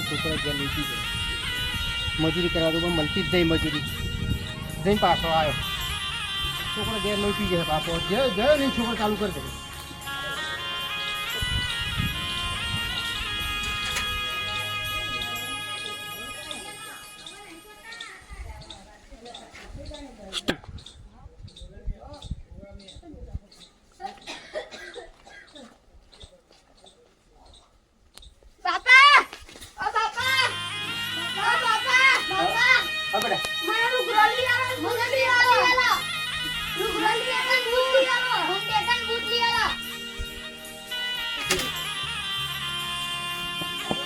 છોકરા ઘેર લેતી ગયો મજૂરી કરવા તો પણ મળતી જ નહીં મજૂરી જઈને પાછો આવ્યો છોકરા ઘેર લોટી ગયા પાછો ગયો નહીં છોકરો ચાલુ કરી દે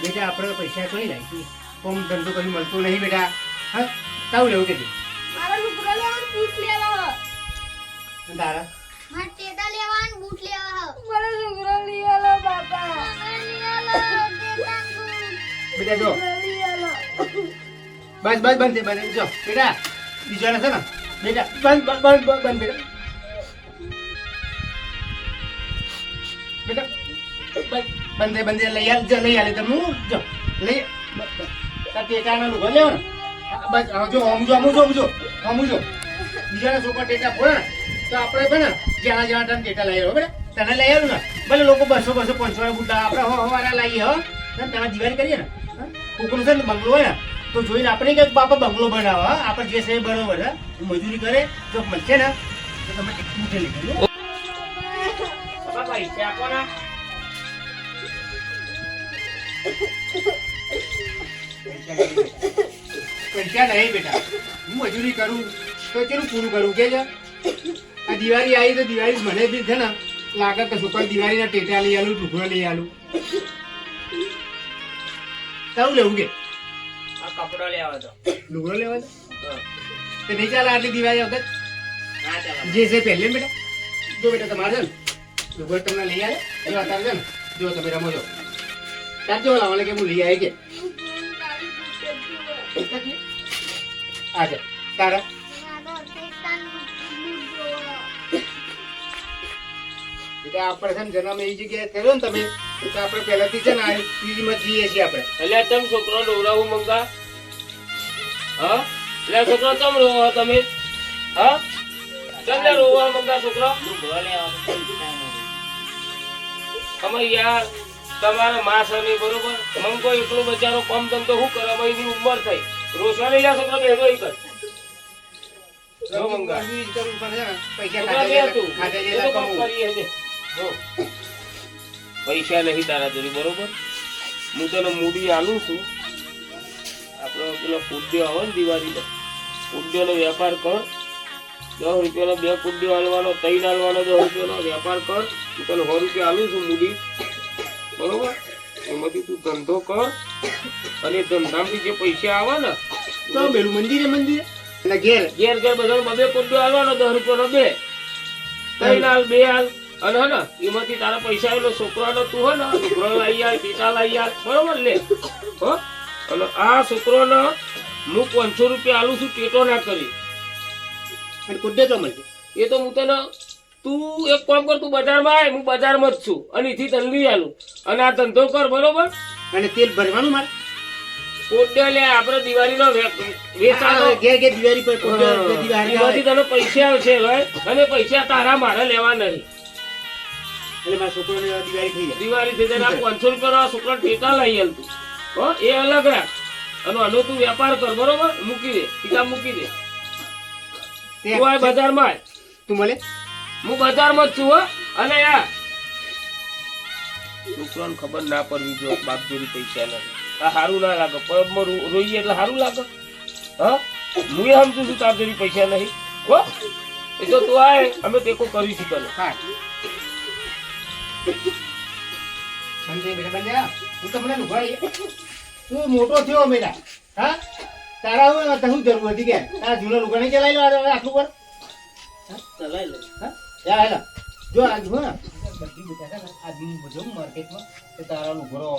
બેટા આપણે પૈસા કઈ લાગી કોમ ધંધો કઈ મળતો નહીં બેટા હા તાવું લેવું કે મારા લુગડા લેવાનું બૂટ લેવા તારા મારા ટેટા લેવાનું બૂટ લેવા મારા લુગડા લેવા બાપા બેટા જો બસ બસ બંધ બંધ જો બેટા બીજાને છે ને બેટા બંધ બંધ બંધ બેટા બેટા બંધે બંધે લઈ આલે તમે જો લઈ ટેટાના લુગડા લેવો ને બસ જો સમજો બીજાના છોકરા ટેટા ફોડે ને તો આપણે છે ને જ્યાં જ્યાં તમે ટેટા લઈ આવ્યો બેટા તને લઈ આવ્યું ને ભલે લોકો 200 200 500 બુટા આપણે હવારા લાવીએ હો તમે દિવાળી કરીએ ને કોકનું છે ને બંગલો હોય ને તો જોઈને આપણે કે બાપા બંગલો બનાવો આપણે જે છે બરોબર છે મજૂરી કરે જો મળશે ને તો તમે એક મૂઠે લઈ લો પૈસા આપો ને પૈસા નહીં બેટા હું મજૂરી કરું તો કેટલું પૂરું કરું કે છે આ દિવાળી આવી તો દિવાળી મને બી છે ને લાગે કે છોકરા દિવાળીના ટેટા લઈ આલું ઢુકડો લઈ આલું તારું લેવું કે આ કપડો લેવા તો લુગડો લેવા તો નહીં ચાલે આટલી દિવાળી વખત ના ચાલે જે છે પહેલે બેટા જો બેટા તમારે છે ને લુગડો તમને લઈ આવે જો અત્યારે છે ને જો તમે રમો છો ત્યાં જો લાવવાને કે હું લઈ આવી કે આજે તારા આપણે છે ને જન્મ એ જગ્યાએ કર્યો ને તમે તો આપણે પહેલાથી છે ને આ પીજીમાં જઈએ છીએ આપણે એટલે તમે છોકરો દોરાવું મંગા હા એટલે છોકરો ચમ રોવો તમે હા ચમ રોવા મંગા છોકરો તમે યાર તમારા માસ નહીં બરોબર મંગો એટલું બચારો કમ તમ તો શું કરે એની ઉંમર થઈ રોષા લઈ જા છોકરો બેસો ઈ કર જો મંગા કરવું પડે પૈસા છોકરા બે તું એ તો કામ કરીએ છે જો પૈસા નહીં તારા જોડી બરોબર હું તને મૂડી આલું છું આપણો પેલો કુડ્યો આવે ને દિવાળીનો કુડ્યોનો વેપાર કર 10 રૂપિયાનો 2 કુડ્યો હાલવાનો 3 હાલવાનો 10 રૂપિયાનો વેપાર કર હું તને 100 રૂપિયા આલું છું મૂડી બરોબર એમાંથી તું ધંધો કર અને ધંધામાંથી જે પૈસા આવે ને તો પેલું મંદિરે એટલે ઘેર ઘેર ઘેર બધા 2 કુડ્યો હાલવાનો 10 રૂપિયાનો 2 3 હાલ 2 હાલ અને હે ને એમાંથી તારા પૈસા આવેલો છોકરાનો તું હે ને છોકરો લઈ આવ ટીટા લઈ આવ બરોબર લે હો અને આ છોકરોને હું 500 રૂપિયા આલું છું ટેટો ના કરી અને કુડ્ડે તો મળશે એ તો હું તને તું એક કામ કર તું બજારમાં આય હું બજારમાં જ છું અને એથી તને લઈ આલું અને આ ધંધો કર બરોબર અને તેલ ભરવાનું મારે કોડે લે આપણે દિવાળીનો વેચાણ ઘેર ઘેર દિવાળી પર કોડ્ડે દિવાળી તને પૈસા આવશે અને પૈસા તારા મારે લેવા નહીં એટલે મારા છોકરાને દિવાળી થઈ જાય દિવાળી થઈ જાય 500 રૂપિયા છોકરા ટેટા લઈ આલ તું હો એ અલગ રાખ અને આનો તું વેપાર કર બરોબર મૂકી દે ટીકા મૂકી દે તું આ બજારમાં આય તું મળે હું બજારમાં જ છું હો અને યાર છોકરાને ખબર ના પડવી જો બાપ જોડી પૈસા નથી આ સારું ના લાગે પબમાં રોઈએ એટલે સારું લાગે હા હું એ સમજુ છું તાર જોડી પૈસા નહીં હો એ તો તું આય અમે ટેકો કરીશું તને હા બંધ બેટા બંધ હું તમને લુભાઈ તું મોટો થયો બેટા. હા તારા શું જરૂર હતી કે તારા જૂના લુગડા નહીં ચલાવી લો આટલું પર. ચલાઈ લે. હા જા હેલા જો આજ હો ને બધી બેટા છે ને આજ હું બધો માર્કેટમાં તે તારા લુગડો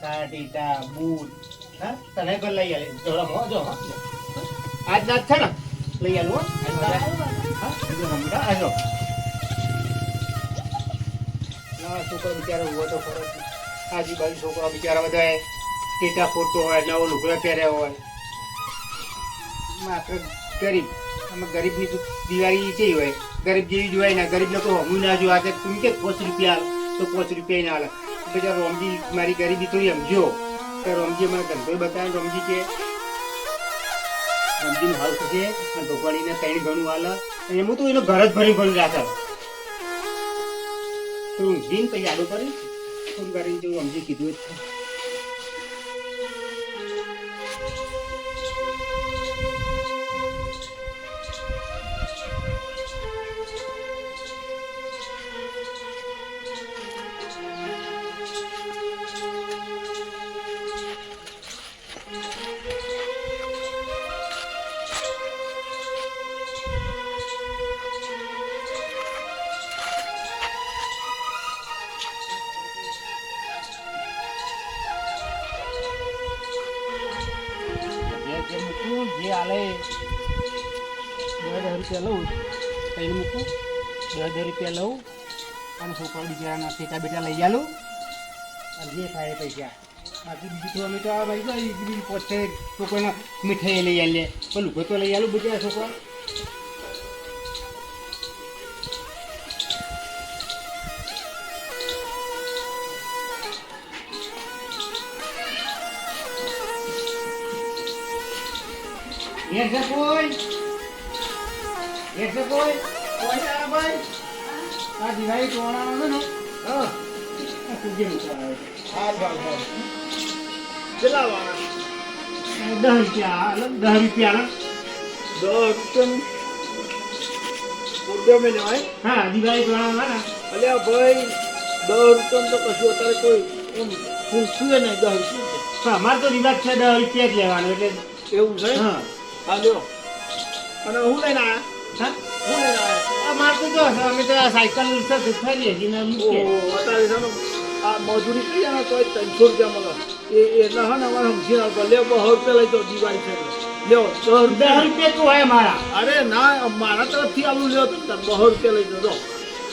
તારા ટીટા બૂટ હા તને ઘર લઈ આલે જોડા મો જો હા આજ ના છે ને લઈ આલું હા જો રમડા આજો ના છોકરો બિચારો હોય તો ખરો આજુબાજુ છોકરા બિચારા બધા ટીટા ફોડતો હોય નવો લુગડા પહેર્યા હોય માત્ર ગરીબ અમે ગરીબની તો દિવાળી કેવી હોય ગરીબ જેવી જ હોય ને ગરીબ લોકો હમું ના જો આજે તું કે 5 રૂપિયા તો 5 રૂપિયા ના હાલે બધા રોમજી મારી ગરીબી તો સમજો તો રોમજી મને ધંધો બતાવે રોમજી કે રોમજીનું હાલ થશે અને ભગવાનીને ત્રણ ઘણું હાલ અને હું તો એનો ઘર જ ભરી રાખે તો દિન પછી આડો કરી ફોન કરીને જેવું રોમજી કીધું જ છે જે હાલે 10,000 રૂપિયા લઉં કઈ મૂકું 10,000 રૂપિયા લઉં અને છોકરા બિચારાના ટેકા બેટા લઈ આલું અને જે થાય પૈસા બાકી બીજું તો અમે તો આ ભાઈ બીજું પોતે છોકરાને મીઠાઈ લઈ આવીએ પેલું તો લઈ આલું બધા છોકરા કોઈ આ ભાઈ આ દિવાળી ટોણાનો ને હા કુજે મુકાવે આ ભાવ કેટલા વાળા 10 રૂપિયા 10 રૂપિયા કુડે મે લેવાય હા દિવાળી ટોણાનો ને અલ્યા ભાઈ 10 રૂપિયા તો કશું અત્યારે કોઈ પૂછ્યું નહીં 10 રૂપિયા હા અમાર તો રિવાજ છે 10 રૂપિયા જ લેવાનો એટલે એવું છે હા હા લ્યો અને હું લઈને આયા હા હું લઈને આયા આ માર તો જો અમે તો સાયકલ છે દુખાઈ હતી ને મૂકે અત્યારે છે ને આ મજૂરી કરી ને તો 300 રૂપિયા મળે એ એટલે હા ને અમારે સમજી ના લે 100 રૂપિયા લઈ તો દિવાળી છે લ્યો 10 રૂપિયા તો હોય મારા અરે ના મારા તરફથી આવું લ્યો તો 100 રૂપિયા લઈ જો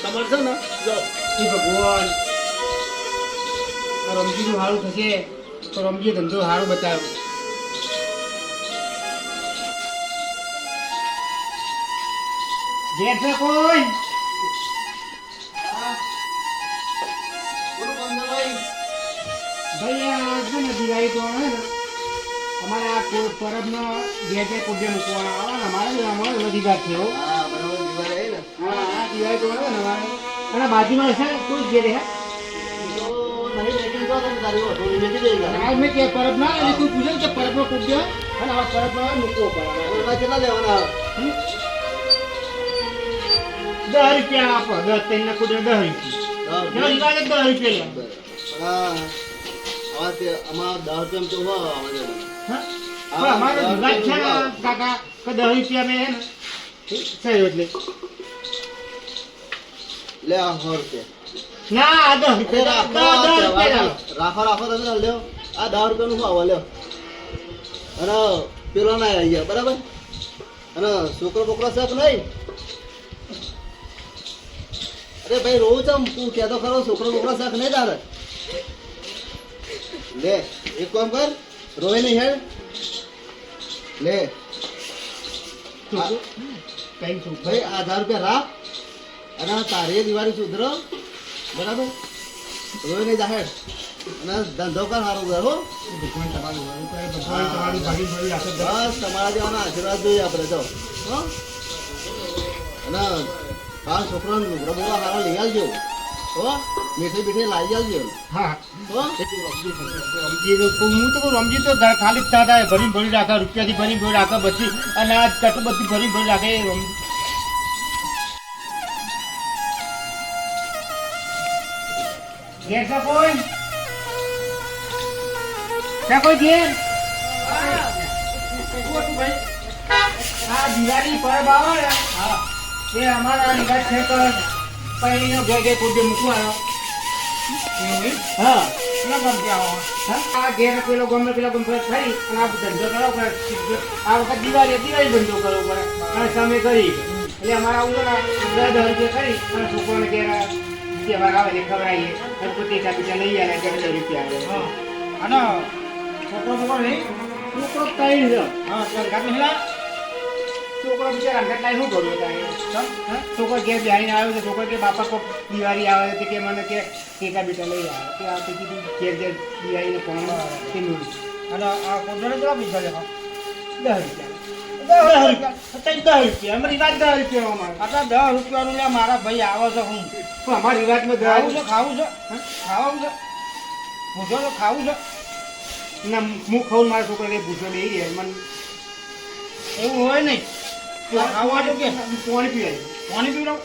તમારે છે ને જો એ ભગવાન રમજીનું સારું થશે તો રમજી ધંધો સારું બતાવ્યો જેઠે કોઈ ભાઈ આ છે ને દિવાળી તો આવે ને અમારે આ કોઈ પરબનો જેઠે કુડે મૂકવાના આવે ને અમારે બધી વાત થયો હા બરાબર દિવાળી ને હા આ દિવાળી તો આવે ને અમારે અને બાજુમાં છે કોઈ જે રહે મેં કે પરબ ના એટલે કોઈ પૂછે કે પરબનો કુડે અને આ પરબનો મૂકવો પડે કેટલા લેવાના 10 રૂપિયા આપો 10 3 કુડે 10 રૂપિયા 10 રૂપિયા હા તે અમારા 10 રૂપિયા તો હા અમારો વિવાદ છે કાકા કે 10 રૂપિયા મેં સહી એટલે લે આ 100 રૂપિયા ના 10 રૂપિયા રાખો તમે લ્યો આ 10 રૂપિયાનું ભાવ લ્યો અને પેલો ના આવી ગયા બરાબર અને છોકરો બોકરો શક નહીં અરે ભાઈ રોજ તું કહેતો ખરો છોકરો બોકરો શક નહીં તારે લે એક કામ કર રોય નહીં હેડ લે ભાઈ 1000 રૂપિયા રાખ અને તારી દિવાળી સુધરો બરાબર રોય નહીં જાહેર અને ધંધો કર સારો કર હો બસ તમારા જેવાના આશીર્વાદ જોઈએ આપણે તો અને હા છોકરાને લુગડા બોલા સારા લઈ આવજો હો મીઠી બીઠી લાવી આવજો હા હું તો રમજી તો ખાલી દાદા ભરી રાખે રૂપિયાથી ભરી રાખે બધી અને આ કટ બધી ભરી રાખે રમજી કોઈ કોઈ ઘેર આ દિવાળી પરબ આવે ને એ અમારા નિવાસ છે તો પૈણીનો ઘેર ઘેર કુદે મૂકવાનો હા આ ઘેર પેલો ગમે પેલો ગમે ફરી અને આ ધંધો કરવો પડે આ વખત દિવાળી ધંધો કરવો પડે અને સમય કરી એટલે અમારે આવું તો 10,000 રૂપિયા કરી અને છોકરોને ઘેર તહેવાર આવે ને ખવડાવીએ અને પોતે બીજા લઈ આવે 10,000 રૂપિયા આવે અને છોકરો નહીં છોકરો કઈ છે હા છોકરો બિચારા અંગત લાઈ શું કરવું ત્યાં છોકરો ઘેર બેહીને આવ્યો તો છોકરો કે બાપા કોઈ દિવાળી આવે તો કે મને કે ટેકા બીટા લઈ આવે કે આ કીધું ઘેર ઘેર દિવાળીને ફોન તે મળ્યું અને આ કોને કેટલા પૈસા લેવા 10 રૂપિયા અમે રિવાજ 10 રૂપિયા અમારે આટલા 10 રૂપિયાનું લે મારા ભાઈ આવે છે હું પણ અમારા રિવાજમાં ખાવું છે ખાવું છે ભૂસો તો ખાવું છે ના હું ખાવું મારા છોકરાને ભૂસો નહીં રહે મને એવું હોય નહીં ખાવા તો કે પાણી પીવડાવ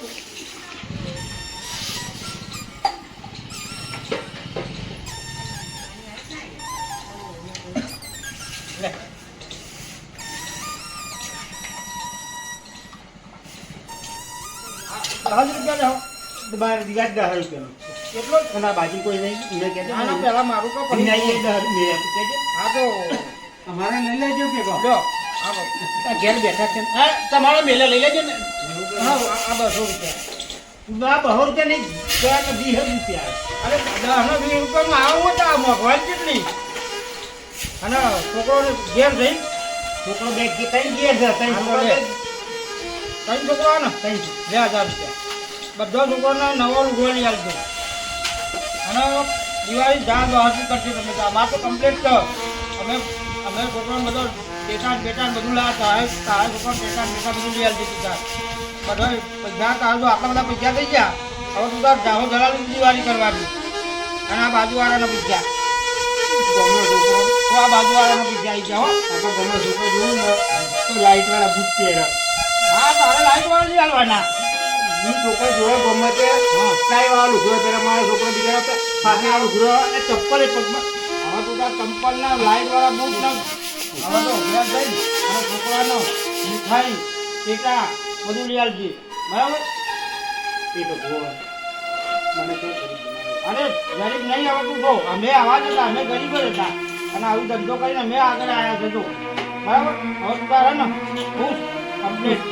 લે 10 રૂપિયા જાઓ બાર દિવાજ 10 રૂપિયાનો કેટલો અને બાજુ કોઈ નહીં એને કહેજો ના પેલા મારું તો પડી જાય 10 રૂપિયા કહેજો હા તો અમારે લઈ લેજો કે જો ઘેર બેઠા છે હા તમારો મેલે લઈ લેજો ને હા આ 200 રૂપિયા 200 રૂપિયા નહીં 20 રૂપિયા અરે 10 રૂપિયામાં આવું તો આ મોંઘવારી કેટલી અને છોકરો ઘેર જઈ છોકરો બે ત્રણ ઘેર છે ત્રણ છોકરો ને 2000 રૂપિયા બધા છોકરોને નવો લુગડો લઈ આવજો અને દિવાળી જાણ બહારથી કરશે તમે આમાં તો કમ્પ્લીટ કર અમે છોકરાને બધો બેટા બધું લાવતા તારા છોકરા બેટા બધું લઈ આવજો તું બધા પૈસા તારા તો આટલા બધા પૈસા થઈ ગયા હવે તું તાર જાહો જલાલી દિવાળી કરવાની અને આ બાજુવાળાનો પૈસા ગમનો છોકરો આ બાજુવાળાનો પૈસા આવી ગયા હો આપણે ગમનો છોકરો જોયું ને તો લાઇટવાળા ભૂત પહેરે હા તારે લાઇટવાળા લઈ આવવાના છોકરા જોડે ગમે તે કાંઈ વાળા લુગડો પહેરે મારા છોકરો બીજા પાસે આ લુગડો એ ચપ્પલ એ પગમાં હવે તું તાર ચંપલના લાઇટવાળા બૂટ ના હવે તો અભ્યાસ થઈ અને છોકરાનો મીઠાઈ ટેકા બધું લઈ આવજે બરાબર એ તો ભોળ મને તો અરે ગરીબ નહીં હવે તું જો અમે આવા જ હતા અમે ગરીબ જ હતા અને આવું ધંધો કરીને અમે આગળ આવ્યા છે જો બરાબર હવે તું તારે ને ખુશ કમ્પ્લીટ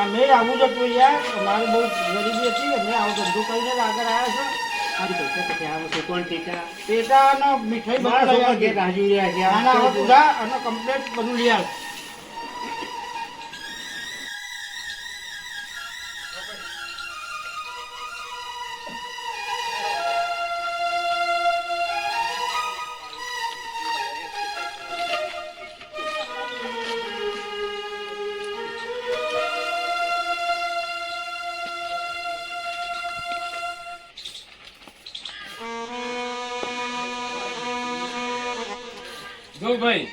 અમે આવું જ હતું યાર અમારે બહુ ગરીબી હતી અમે આવો ધંધો કરીને જ આગળ આવ્યા છે ટેકા અને મીઠાઈ બધું અને કમ્પ્લીટ બધું લઈ આવ જો ભાઈ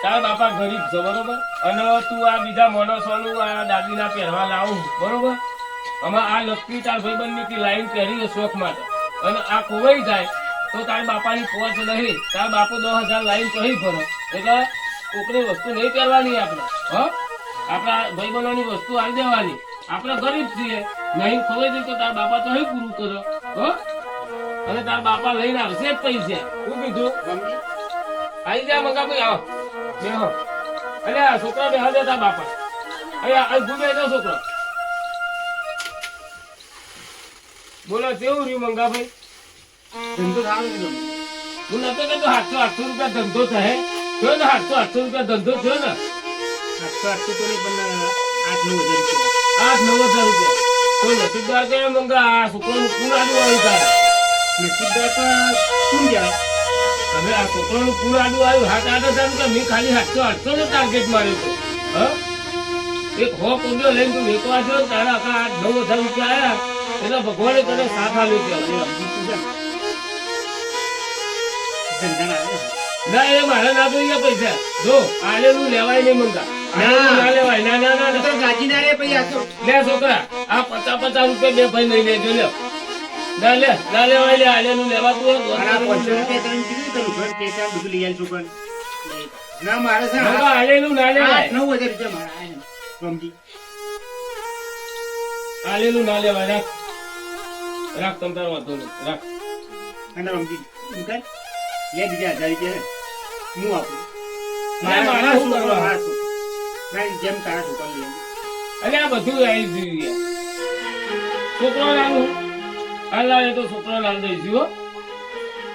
તારા બાપા ગરીબ છે બરોબર અને તું આ બીજા માણસોનું આ દાદીના પહેરવા લાવું બરોબર આમાં આ લક્ષ્મી તાર ભાઈબંધની લાઈન પહેરી શોખ માટે અને આ ખોવાઈ જાય તો તારા બાપાની પહોંચ નહીં તારા બાપો 10,000 લાઈન કહી ભરો એટલે કોકની વસ્તુ નહીં પહેરવાની આપણે આપણા ભાઈબંધોની વસ્તુ આવી દેવાની આપણે ગરીબ છીએ નહીં ખોવાઈ જાય તો તારા બાપા તો અહીં પૂરું કરો અને તારા બાપા લઈને આવશે જ પૈસા શું કીધું આવી જા મંગા ભાઈ આવો બેહો અરે આ છોકરા બેહા દેતા બાપા અહીંયા ગુમે તો છોકરો બોલો કેવું રહ્યું મંગા ભાઈ ધંધો સારો છે હું નતો કહેતો 800 રૂપિયા ધંધો થાય થયો ને 800 રૂપિયા ધંધો થયો ને 800 તો નહીં પણ 8-9 હજાર તો રૂપિયા નસીબદાર કે મંગા આ છોકરાનું પૂર આડું આવ્યું તારે નસીબદાર તો શું કહેવાય હવે આ છોકરાનું પૂર આડું આવ્યું 7-8 હજાર રૂપિયા મેં ખાલી 800 નો ટાર્ગેટ માર્યો હતો એક હો કોડિયો લઈને તું વેચવા છો તારા આખા 8-9 હજાર રૂપિયા આવ્યા એટલે ભગવાને તને સાથ આપ્યો છે ના એ મારા ના જોઈએ પૈસા જો આલેલું લેવાય નહીં મંગા ના લેવાય ના ના ના તો ગાજી ના રે પૈસા તો લે છોકરા આ 50-50 રૂપિયા બે ભાઈ લઈ લેજો લે ના લેવાય લે આલેનું લેવાતું હોય અને આ 500 રૂપિયા તમે કીધું કે લુગડા ટેટા બધું લઈ આવીશું પણ ના મારે છે મંગા આલેનું ના લેવાય 9,000 રૂપિયા મારા આયા ને. રમજી આલેનું ના લેવાય રાખ રાખ તમ તારો વાંધો નહીં રાખ અને રમજી દુકાન લે બીજા 1000 રૂપિયા હું આપું ના, મારા શું કરવા? મારા શું? ના, જેમ તારા છોકરા લઈ આવું. અરે આ બધું આવી જોઈએ છોકરો લાવું હાલ એ તો છોકરો લાલ દઈશું હો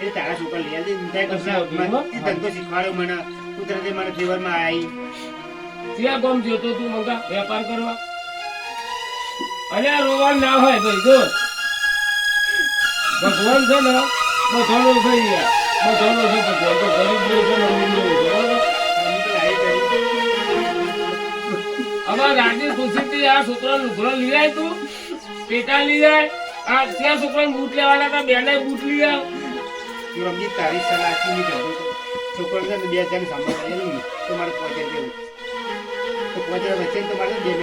એ તારા છોકરા લઈ આવજે. ઊંધાઈ કરશે. બસ, મને એ ધંધો શીખવાડ્યો મને. કુદરતે મને ફેવરમાં આવી. ત્યાં ગમ જોતો તું મંગા વેપાર કરવા અને આ રોવાનું ના હોય ભાઈ જો ભગવાન છે ને બધાનો થઈ ગયા બધાનો છે ભગવાન તો ગરીબ નો છે ને અમીર નો છે બરાબર? હું તો લાવી કરી. અમાર રાજી ખુશીથી આ છોકરાનો લુગડો લઈ આય તું પેટા લઈ આય આ ત્યાં છોકરાને બૂટ લેવાના હતા બેને બૂટ લઈ આવ તું રમજી તારી સલાહ આખી નહીં કરતો. છોકરાને છે ને 2,000 ની સાંભળ આવેલું ને તો મારે 5,000 દેવું. તો 5,000 વચ્ચે તો મારે 2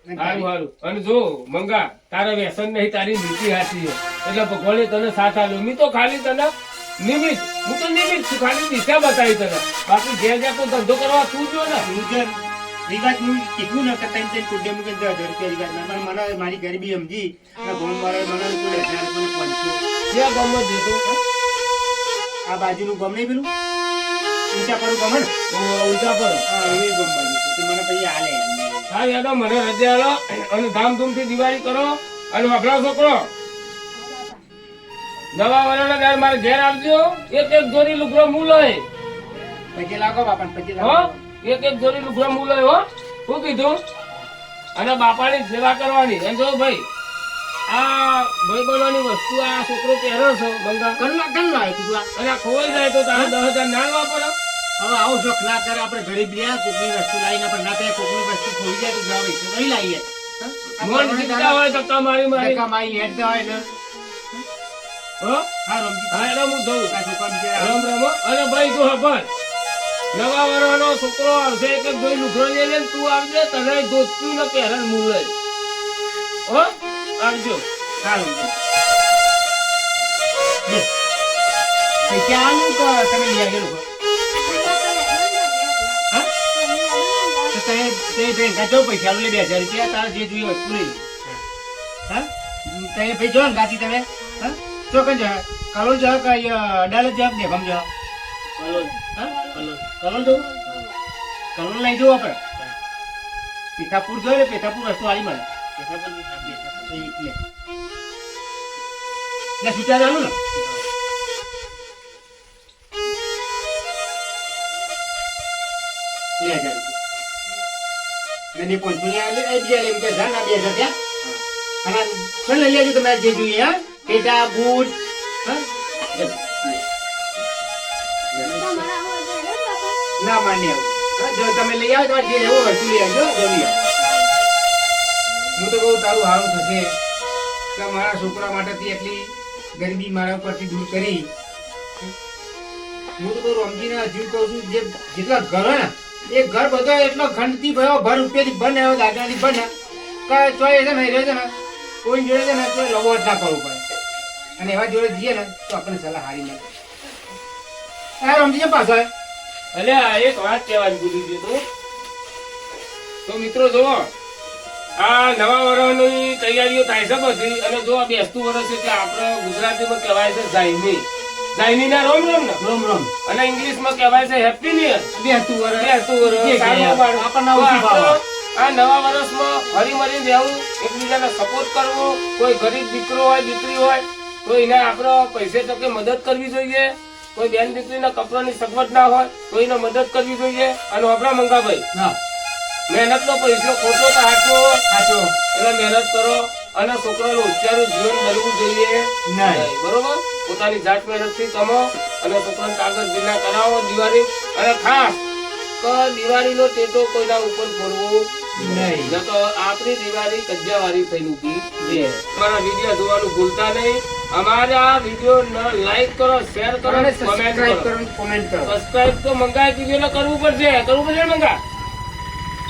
મેં સારું સારું અને જો મંગા તારા વ્યસન નહીં તારી નીતિ હાચી છે એટલે ભગવાને તને સાથ આલ્યો મેં તો ખાલી તને નિમિત્ત હું તો નિમિત્ત છું ખાલી દિશા બતાવી તને બાકી જ્યાં જ્યાં કોઈ ધંધો કરવા તું જો ને રિવાજ હું કીધું ને કે ત્રણ કુડે મૂકે 10,000 રૂપિયા રિવાજ મને મારી ગરીબી સમજી અને ગોમ વાળા મને કોઈ 1,000 રૂપિયા 500 જ્યાં ગામમાં જતો આ બાજુનું ગમ નહીં પેલું ઊંચા પર ગમ ને ઊંચા પર હા એ ગમ બાજુ તો મને પછી હાલે હા યાદો મને રજા આલો અને ધામધૂમથી દિવાળી કરો અને વપરાવ છોકરો નવા વર્ષના દાડે મારે ઘેર આવજો એક જોડી લુગડો મૂલ હોય પછી લાગો બાપા પછી હો લાગો એક જોડી લુગડો મૂલ હોય હો શું કીધું અને બાપાની સેવા કરવાની એમ જો ભાઈ આ ભાઈબંધોની વસ્તુ આ છોકરો પહેરો છે બંગા કલ્લા તું અને આ ખોવાઈ જાય તો તારે 10,000 ના લેવા પડે હવે આવો શોખ ના કરે આપણે ગરીબ રહ્યા કોકની વસ્તુ લાવીને આપણે ના થાય કોકની વસ્તુ ખોઈ જાય તો જાવ નહીં લાવીએ મોન જીતતા હોય તો તમારી મારી મારી હેડતા હોય ને હો હા રમજી હા એટલે હું જઉં આ છોકરા બિચારા રામ રામ હો. અને ભાઈ જો ખબર નવા વર્ષનો છોકરો આવશે એક જોઈ લુગડો લઈ લે તું આવજે તને ધોતું ને પહેરણ મૂળ હો આવજો હા રમજી ક્યાંનું તો તમે લઈ આવેલું હા તો તે બેંક જો પૈસા લે 2,000 રૂપિયા તારે જે જોઈએ વસ્તુ લઈ હા તે ભાઈ જો ને ગાતી તમે હા તો કઈ જા કાલો જા કે અડાલત જા દેખમ જા હલો હા કલોલ દઉં કલોલ લઈ જવું આપણે પીઠાપુર જોઈએ પીઠાપુર વસ્તુ આવી મળે ને સુચા જાણું ને 2,000 રૂપિયા અને 500 બીજા લઈ કે જાણ 2,000 ત્યાં અને ચાલ લઈ આવજો તમારે જે જોઈએ હા પેટા બૂટ હા ના માન્ય હા જો તમે લઈ આવો તમારે જે લેવો વસ્તુ લઈ આવજો જલ્દી હું તો કહું તારું સારું થશે કે મારા છોકરા માટેથી એટલી ગરીબી મારા ઉપરથી દૂર કરી હું તો કહું રમજીને હજુ કહું છું જે જેટલા ઘર ને એ ઘર બધો એટલો ખંડથી ભયો ભર રૂપિયાથી બને એવો દાગણાથી બને કે ચોય છે ને એ રહે છે ને કોઈ જોડે છે ને તો લવો જ ના કરવું પડે અને એવા જોડે જઈએ ને તો આપણને સલાહ હારી મળે આ રમજી કેમ પાછો આવ્યો? અલે આ એક વાત કહેવાની ભૂલી ગયો તો મિત્રો જો આ નવા વર્ષની તૈયારીઓ થાય છે બધી અને જો આ બેસતું વર્ષ છે કે આપણે ગુજરાતીમાં કહેવાય છે જાયની જાયનીના રોમ રોમ ને રોમ રોમ અને ઇંગ્લિશમાં કહેવાય છે હેપી ન્યુ યર બેસતું વરસ બેસતું વર્ષ જે સારું કહેવાય. અમારું. આપણને તો ઓછી ભાવે. આપણે આ નવા વર્ષમાં હળીમળી રહેવું એકબીજાને સપોર્ટ કરવો કોઈ ગરીબ દીકરો હોય દીકરી હોય તો એને આપણે પૈસે તકે મદદ કરવી જોઈએ કોઈ બેન દીકરીના કપડાની સગવડ ના હોય તો એને મદદ કરવી જોઈએ અને આપણા મંગાભાઈ હા મહેનતનો પૈસો ખોટો તો હાચો સાચો એટલે મહેનત કરો અને છોકરાનું હોશિયારું જીવન બનવું જોઈએ નહીં. બરોબર પોતાની જાત મહેનતથી કમો અને છોકરાને કાગળ ભીના કરાવો દિવાળી અને ખાસ તો દિવાળીનો ટેટો કોઈના ઉપર ફોડવો નહીં. ન તો આપણી દિવાળી કજિયાવાળી થઈને ઊભી છે તમારા વિડીયો જોવાનું ભૂલતા નહીં અમારા વિડીયો લાઈક કરો શેર કરો અને કોમેન્ટ સબસ્ક્રાઇબ કરો કરો કોમેન્ટ કરો સબસ્ક્રાઇબ તો મંગાઈ વિડીયો કરવું પડશે ને મંગા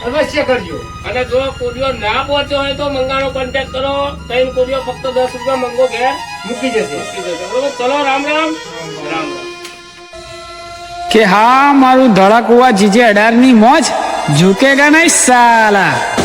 અવશ્ય કરજો. અને જો કોડિયો ના પહોંચ્યો હોય તો મંગાનો કોન્ટેક્ટ કરો. ત્રણ કોડિયો ફક્ત 10 રૂપિયા મંગો ઘેર મૂકી જશે. મૂકી દેજો. બરોબર? ચલો રામ રામ. રામ રામ. કે હા મારું ધડાકુવા જીજે 18 ની મોજ ઝુકેગા નહીં સાલા.